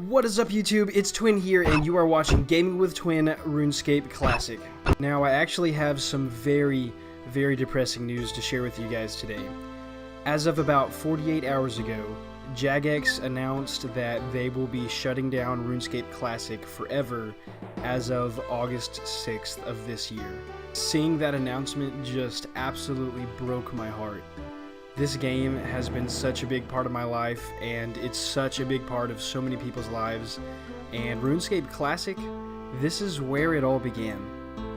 What is up, YouTube? It's Twinn here, and you are watching Gaming with Twinn RuneScape Classic. Now, I actually have some very depressing news to share with you guys today. As of about 48 hours ago, Jagex announced that they will be shutting down RuneScape Classic forever as of August 6th of this year. Seeing that announcement just absolutely broke my heart. This game has been such a big part of my life, and it's such a big part of so many people's lives, and RuneScape Classic, this is where it all began.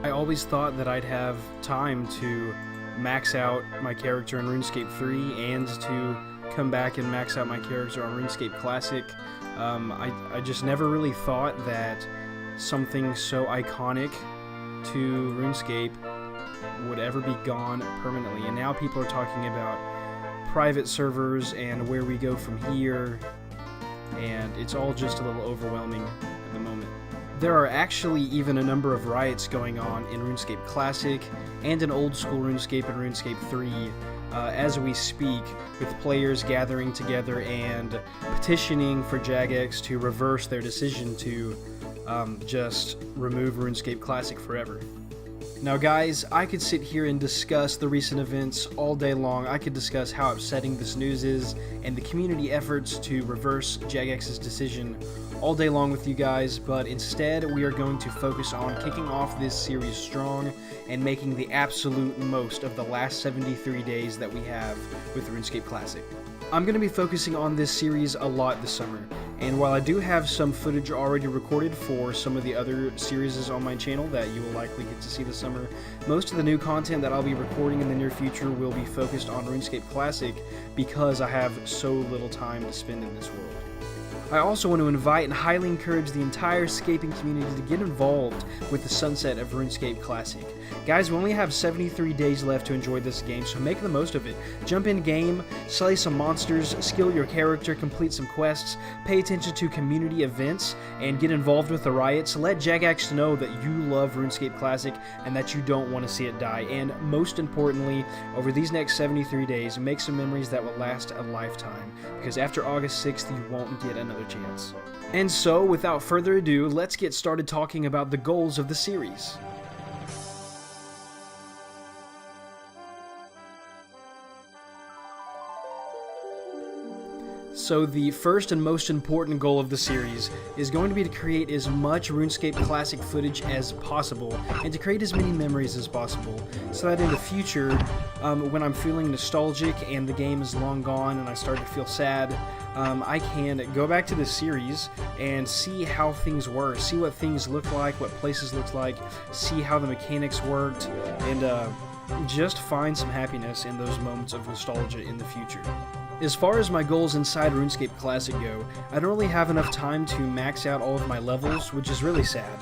I always thought that I'd have time to max out my character in RuneScape 3 and to come back and max out my character on RuneScape Classic. I just never really thought that something so iconic to RuneScape would ever be gone permanently, and now people are talking about private servers and where we go from here, and it's all just a little overwhelming at the moment. There are actually even a number of riots going on in RuneScape Classic and in old school RuneScape and RuneScape 3 as we speak, with players gathering together and petitioning for Jagex to reverse their decision to just remove RuneScape Classic forever. Now guys, I could sit here and discuss the recent events all day long. I could discuss how upsetting this news is and the community efforts to reverse Jagex's decision all day long with you guys, but instead we are going to focus on kicking off this series strong and making the absolute most of the last 73 days that we have with RuneScape Classic. I'm going to be focusing on this series a lot this summer, and while I do have some footage already recorded for some of the other series on my channel that you will likely get to see this summer, most of the new content that I'll be recording in the near future will be focused on RuneScape Classic because I have so little time to spend in this world. I also want to invite and highly encourage the entire scaping community to get involved with the sunset of RuneScape Classic. Guys, we only have 73 days left to enjoy this game, so make the most of it. Jump in game, slay some monsters, skill your character, complete some quests, pay attention to community events, and get involved with the riots. Let Jagex know that you love RuneScape Classic and that you don't want to see it die. And most importantly, over these next 73 days, make some memories that will last a lifetime, because after August 6th, you won't get another chance. And so, without further ado, let's get started talking about the goals of the series. So the first and most important goal of the series is going to be to create as much RuneScape Classic footage as possible and to create as many memories as possible, so that in the future, when I'm feeling nostalgic and the game is long gone and I start to feel sad, I can go back to this series and see how things were, see what things look like, what places look like, see how the mechanics worked, and just find some happiness in those moments of nostalgia in the future. As far as my goals inside RuneScape Classic go, I don't really have enough time to max out all of my levels, which is really sad.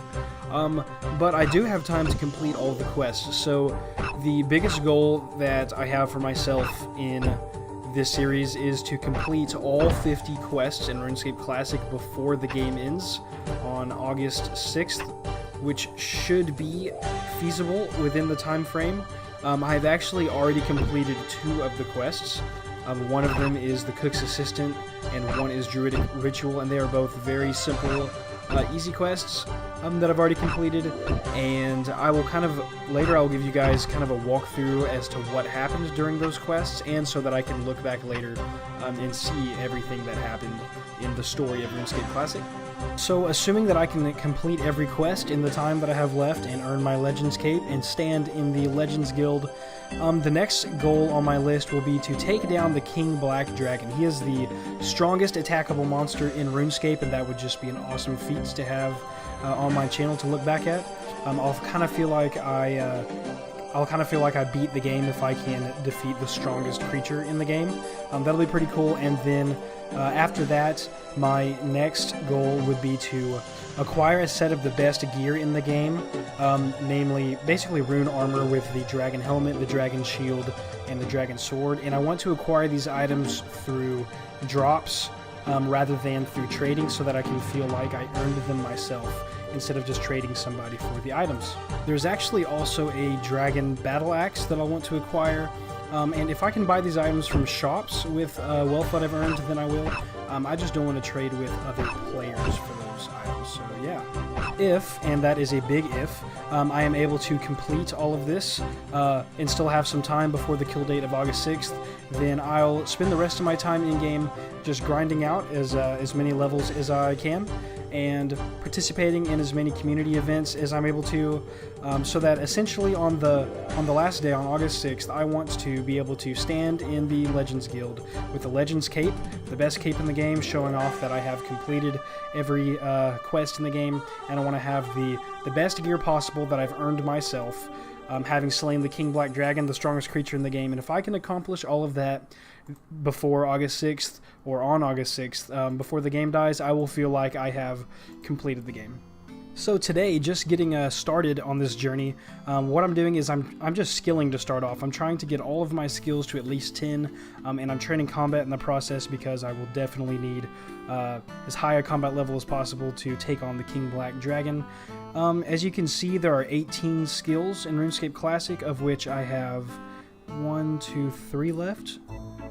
But I do have time to complete all of the quests, so the biggest goal that I have for myself in this series is to complete all 50 quests in RuneScape Classic before the game ends on August 6th, which should be feasible within the time frame. I've actually already completed 2 of the quests. One of them is the Cook's Assistant, and one is Druidic Ritual, and they are both very simple, easy quests that I've already completed, and I will later I'll give you guys kind of a walkthrough as to what happened during those quests, and so that I can look back later and see everything that happened in the story of RuneScape Classic. So, assuming that I can complete every quest in the time that I have left and earn my Legends Cape and stand in the Legends Guild, the next goal on my list will be to take down the King Black Dragon. He is the strongest attackable monster in RuneScape, and that would just be an awesome feat to have on my channel to look back at. I'll kind of feel like I beat the game if I can defeat the strongest creature in the game. That'll be pretty cool, and then after that, my next goal would be to acquire a set of the best gear in the game, namely basically rune armor with the dragon helmet, the dragon shield, and the dragon sword, and I want to acquire these items through drops rather than through trading, so that I can feel like I earned them myself instead of just trading somebody for the items. There's actually also a dragon battle axe that I want to acquire, and if I can buy these items from shops with wealth that I've earned, then I will. I just don't want to trade with other players for those items. So yeah, if, and that is a big if, I am able to complete all of this and still have some time before the kill date of August 6th, then I'll spend the rest of my time in-game just grinding out as many levels as I can and participating in as many community events as I'm able to, so that essentially on the last day, on August 6th, I want to be able to stand in the Legends Guild with the Legends Cape, the best cape in the game, showing off that I have completed every quest in the game, and I want to have the best gear possible that I've earned myself, having slain the King Black Dragon, the strongest creature in the game. And if I can accomplish all of that before August 6th, or on August 6th, before the game dies, I will feel like I have completed the game. So today, just getting started on this journey, what I'm doing is I'm just skilling to start off. I'm trying to get all of my skills to at least 10, and I'm training combat in the process because I will definitely need as high a combat level as possible to take on the King Black Dragon. As you can see, there are 18 skills in RuneScape Classic, of which I have 1, 2, 3 left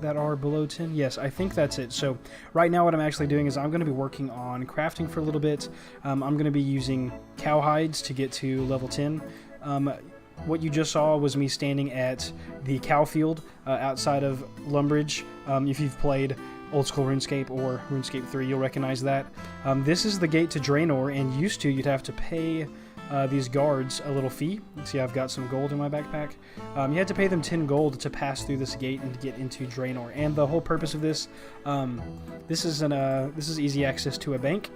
that are below 10. Yes, I think that's it. So right now what I'm actually doing is I'm going to be working on crafting for a little bit. I'm going to be using cow hides to get to level 10. What you just saw was me standing at the cow field outside of Lumbridge. If you've played Old School RuneScape or RuneScape 3, you'll recognize that. This is the gate to Draenor, and used to you'd have to pay these guards a little fee. See, I've got some gold in my backpack. You had to pay them 10 gold to pass through this gate and to get into Draenor. And the whole purpose of this, this is easy access to a bank.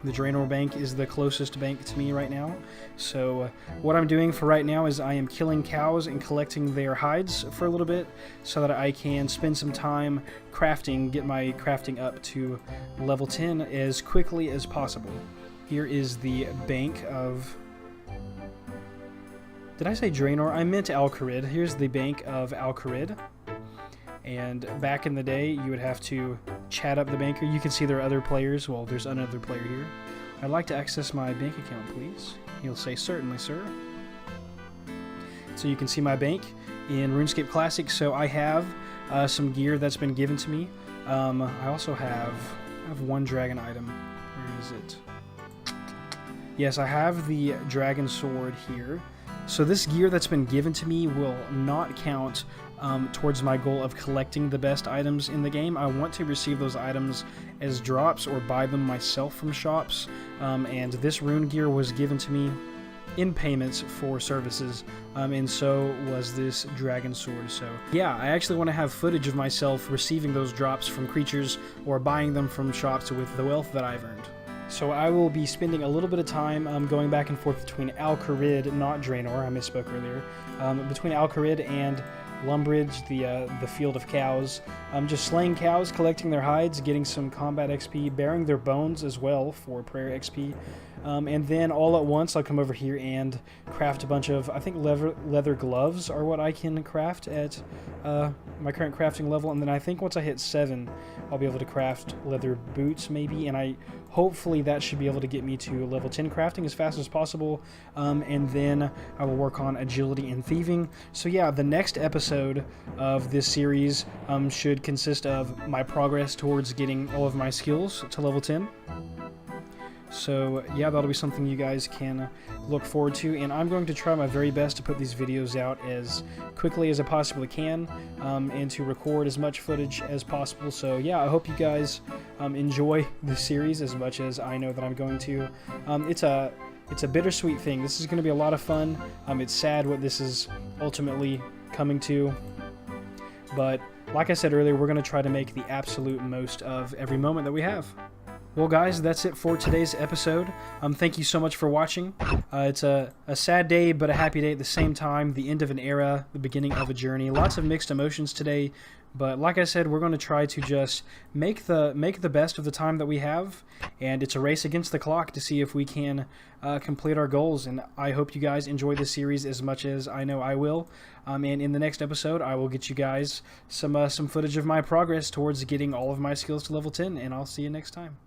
The Draenor bank is the closest bank to me right now. So what I'm doing for right now is I am killing cows and collecting their hides for a little bit so that I can spend some time crafting, get my crafting up to level 10 as quickly as possible. Here is the bank of... Did I say Draenor? I meant Al-Kharid. Here's the bank of Al-Kharid. And back in the day, you would have to chat up the banker. You can see there are other players. Well, there's another player here. I'd like to access my bank account, please. He'll say, certainly, sir. So you can see my bank in RuneScape Classic. So I have some gear that's been given to me. I also have one dragon item. Where is it? Yes, I have the dragon sword here. So this gear that's been given to me will not count towards my goal of collecting the best items in the game. I want to receive those items as drops or buy them myself from shops. And this rune gear was given to me in payments for services, and so was this dragon sword. So yeah, I actually want to have footage of myself receiving those drops from creatures or buying them from shops with the wealth that I've earned. So I will be spending a little bit of time going back and forth between Al-Kharid, not Draenor, I misspoke earlier, between Al-Kharid and Lumbridge, the field of cows. Just slaying cows, collecting their hides, getting some combat XP, bearing their bones as well for prayer XP. And then all at once I'll come over here and craft a bunch of, I think leather gloves are what I can craft at my current crafting level. And then I think once I hit 7, I'll be able to craft leather boots maybe. And hopefully that should be able to get me to level 10 crafting as fast as possible. And then I will work on agility and thieving. So yeah, the next episode of this series should consist of my progress towards getting all of my skills to level 10. So yeah, that'll be something you guys can look forward to, and I'm going to try my very best to put these videos out as quickly as I possibly can, and to record as much footage as possible. So yeah, I hope you guys enjoy this series as much as I know that I'm going to. It's a bittersweet thing. This is going to be a lot of fun. It's sad what this is ultimately coming to, but like I said earlier, we're going to try to make the absolute most of every moment that we have. Well guys, that's it for today's episode. Thank you so much for watching. It's a sad day, but a happy day at the same time. The end of an era, the beginning of a journey. Lots of mixed emotions today, but like I said, we're going to try to just make the best of the time that we have, and it's a race against the clock to see if we can complete our goals. And I hope you guys enjoy this series as much as I know I will. And in the next episode, I will get you guys some footage of my progress towards getting all of my skills to level 10, and I'll see you next time.